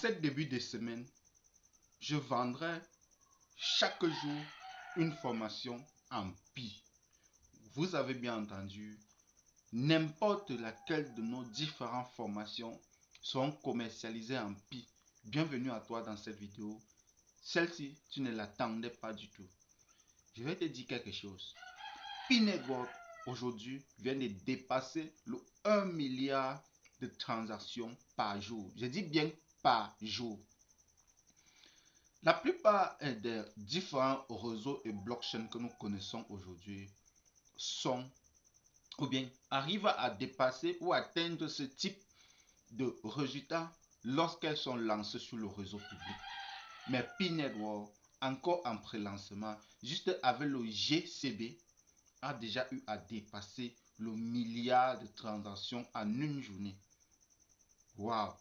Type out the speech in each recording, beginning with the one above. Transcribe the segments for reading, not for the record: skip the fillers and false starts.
Cette début de semaine, je vendrai chaque jour une formation en Pi. Vous avez bien entendu, n'importe laquelle de nos différentes formations sont commercialisées en Pi. Bienvenue à toi dans cette vidéo. Celle-ci, tu ne l'attendais pas du tout. Je vais te dire quelque chose. Pi Network, aujourd'hui, vient de dépasser le 1 milliard de transactions par jour. Je dis bien par jour. La plupart des différents réseaux et blockchains que nous connaissons aujourd'hui sont ou bien arrivent à dépasser ou atteindre ce type de résultats lorsqu'elles sont lancées sur le réseau public. Mais Pi Network, encore en pré-lancement, juste avec le GCB, a déjà eu à dépasser le milliard de transactions en une journée. Waouh!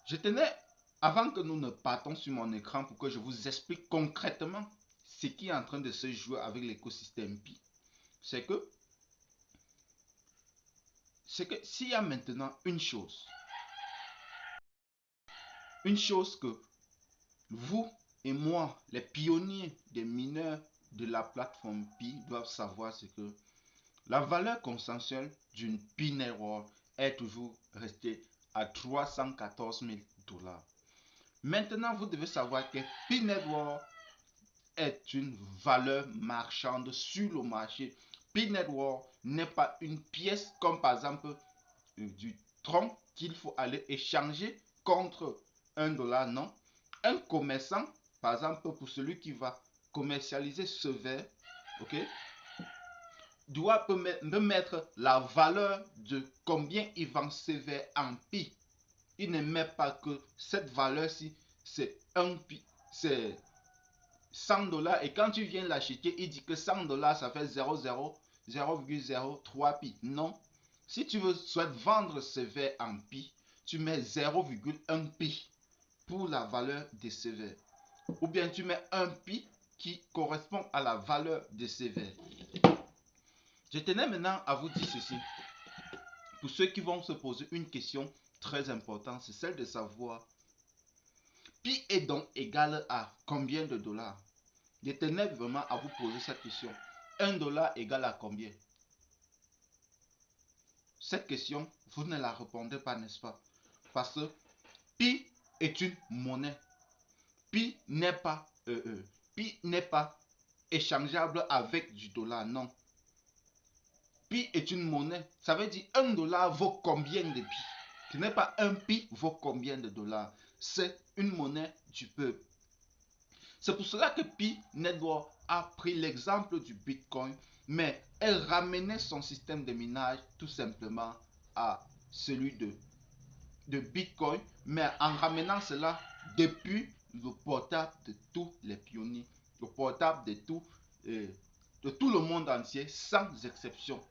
Je tenais, avant que nous ne partons sur mon écran pour que je vous explique concrètement ce qui est en train de se jouer avec l'écosystème Pi, c'est que s'il y a maintenant une chose que vous et moi, les pionniers des mineurs de la plateforme Pi doivent savoir, c'est que la valeur consensuelle d'une Pi Network est toujours restée à 314 000 $. Maintenant, vous devez savoir que Pi Network est une valeur marchande sur le marché. Pi Network n'est pas une pièce comme par exemple du tronc qu'il faut aller échanger contre $. Non. Un commerçant, par exemple pour celui qui va commercialiser ce verre, ok, doit me mettre la valeur de combien il vend ce verre en Pi. Il ne met pas que cette valeur-ci, c'est un Pi, c'est 100 $ et quand tu viens l'acheter, il dit que 100 $, ça fait 0,03 Pi. Non. Si tu souhaites vendre ce verre en Pi, tu mets 0,1 Pi pour la valeur de ce verre. Ou bien tu mets 1 Pi qui correspond à la valeur de ce verre. Je tenais maintenant à vous dire ceci. Pour ceux qui vont se poser une question très importante, c'est celle de savoir Pi est donc égal à combien de dollars? Je tenais vraiment à vous poser cette question. 1 $ égale à combien? Cette question, vous ne la répondez pas, n'est-ce pas? Parce que Pi est une monnaie. Pi n'est pas échangeable avec du dollar, non. Pi est une monnaie. Ça veut dire 1 $ vaut combien de Pi? Ce n'est pas un Pi vaut combien de dollars. C'est une monnaie du peuple. C'est pour cela que Pi Network a pris l'exemple du Bitcoin, mais elle ramenait son système de minage tout simplement à celui de Bitcoin, mais en ramenant cela depuis le portable de tous les pionniers, le portable de tout le monde entier, sans exception.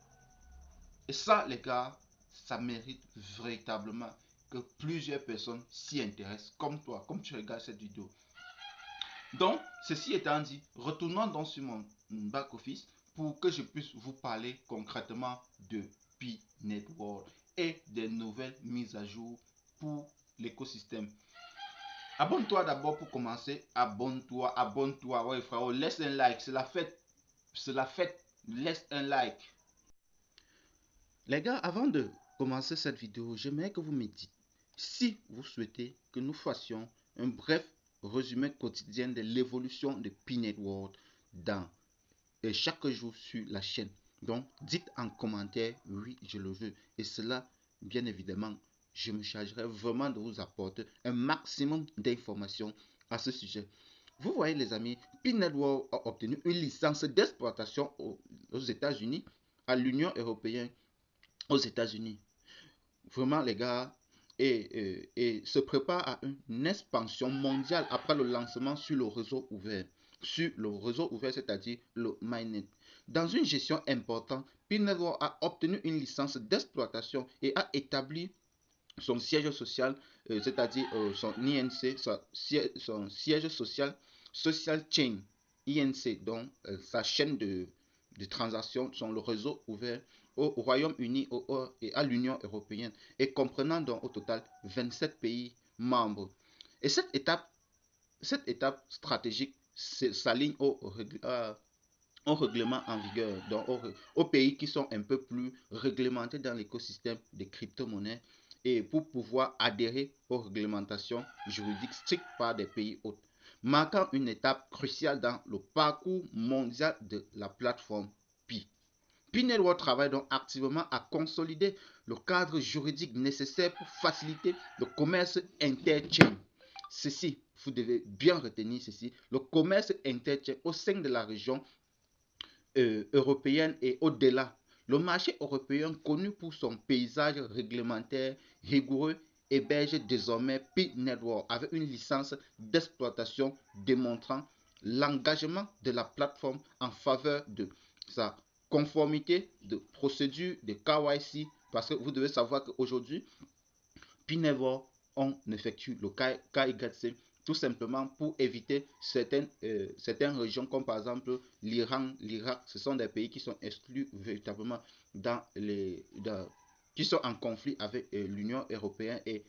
Et ça, les gars, ça mérite véritablement que plusieurs personnes s'y intéressent, comme toi, comme tu regardes cette vidéo. Donc, ceci étant dit, retournons donc sur mon back-office pour que je puisse vous parler concrètement de Pi Network et des nouvelles mises à jour pour l'écosystème. Abonne-toi d'abord pour commencer. Abonne-toi. Ouais, frérot, laisse un like. C'est la fête. Laisse un like. Les gars, avant de commencer cette vidéo, j'aimerais que vous me dites si vous souhaitez que nous fassions un bref résumé quotidien de l'évolution de Pi Network dans chaque jour sur la chaîne. Donc, dites en commentaire, oui, je le veux. Et cela, bien évidemment, je me chargerai vraiment de vous apporter un maximum d'informations à ce sujet. Vous voyez les amis, Pi Network a obtenu une licence d'exploitation aux États-Unis, à l'Union européenne, aux États-Unis. Vraiment les gars, et se prépare à une expansion mondiale après le lancement sur le réseau ouvert. Sur le réseau ouvert, c'est-à-dire le mainnet. Dans une gestion importante, Pi Network a obtenu une licence d'exploitation et a établi son siège social, c'est-à-dire son INC, son siège social, Social Chain, INC, donc sa chaîne de transactions sur le réseau ouvert au Royaume-Uni et à l'Union européenne, et comprenant donc au total 27 pays membres. Et cette étape stratégique s'aligne au règlement en vigueur, donc aux pays qui sont un peu plus réglementés dans l'écosystème des crypto-monnaies et pour pouvoir adhérer aux réglementations juridiques strictes par des pays hôtes, marquant une étape cruciale dans le parcours mondial de la plateforme Pi. Pi Network travaille donc activement à consolider le cadre juridique nécessaire pour faciliter le commerce interchain. Ceci, vous devez bien retenir ceci, le commerce interchain au sein de la région européenne et au-delà. Le marché européen, connu pour son paysage réglementaire rigoureux, héberge désormais Pi Network avec une licence d'exploitation démontrant l'engagement de la plateforme en faveur de sa conformité de procédure de KYC, parce que vous devez savoir qu'aujourd'hui, Pi Network, on effectue le KYC tout simplement pour éviter certaines régions comme par exemple l'Iran, l'Irak. Ce sont des pays qui sont exclus véritablement qui sont en conflit avec l'Union européenne et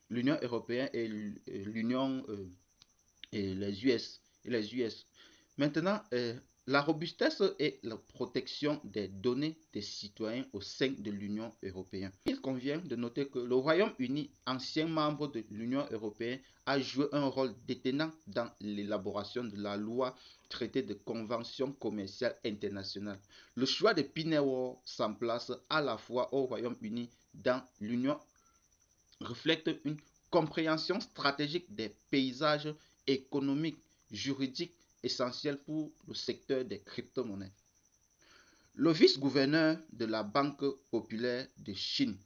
l'Union et les US. Maintenant, la robustesse et la protection des données des citoyens au sein de l'Union européenne. Il convient de noter que le Royaume-Uni, ancien membre de l'Union européenne, a joué un rôle déterminant dans l'élaboration de la loi traité de convention commerciale internationale. Le choix de Pi Network s'en place à la fois au Royaume-Uni dans l'Union reflète une compréhension stratégique des paysages économiques, juridiques essentiels pour le secteur des crypto-monnaies. Le vice-gouverneur de la Banque populaire de Chine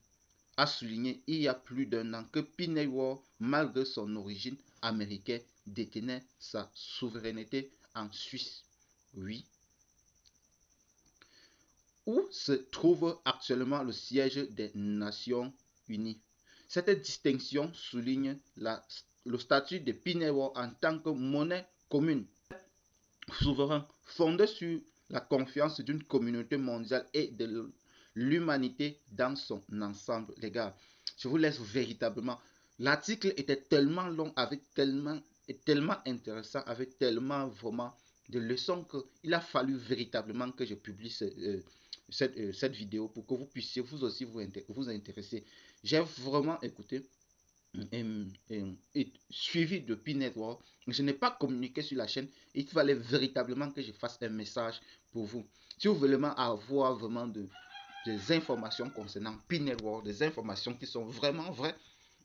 a souligné il y a plus d'1 an que Pi Network, malgré son origine américaine, détenait sa souveraineté en Suisse. Oui. Où se trouve actuellement le siège des Nations Unies. Cette distinction souligne le statut de Pi Network en tant que monnaie commune, souverain, fondée sur la confiance d'une communauté mondiale et de l'humanité dans son ensemble. Les gars, je vous laisse véritablement. L'article était tellement long, avec tellement intéressant, avec tellement vraiment de leçons qu'il a fallu véritablement que je publie cette vidéo pour que vous puissiez vous aussi vous intéresser. J'ai vraiment écouté et suivi de Pi Network. Je n'ai pas communiqué sur la chaîne. Il fallait véritablement que je fasse un message pour vous. Si vous voulez avoir vraiment des informations concernant Pi Network, des informations qui sont vraiment vraies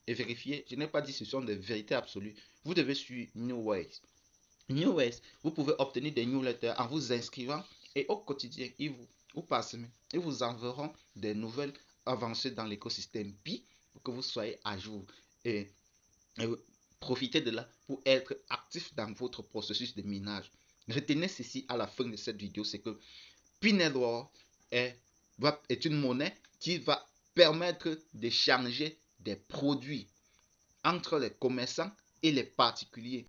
et vérifiées, je n'ai pas dit que ce sont des vérités absolues. Vous devez suivre Newways. Newways, vous pouvez obtenir des newsletters en vous inscrivant et au quotidien, ils vous enverront des nouvelles avancées dans l'écosystème Pi pour que vous soyez à jour et profitez de là pour être actif dans votre processus de minage. Retenez ceci à la fin de cette vidéo, c'est que Pi Network est une monnaie qui va permettre d'échanger des produits entre les commerçants et les particuliers.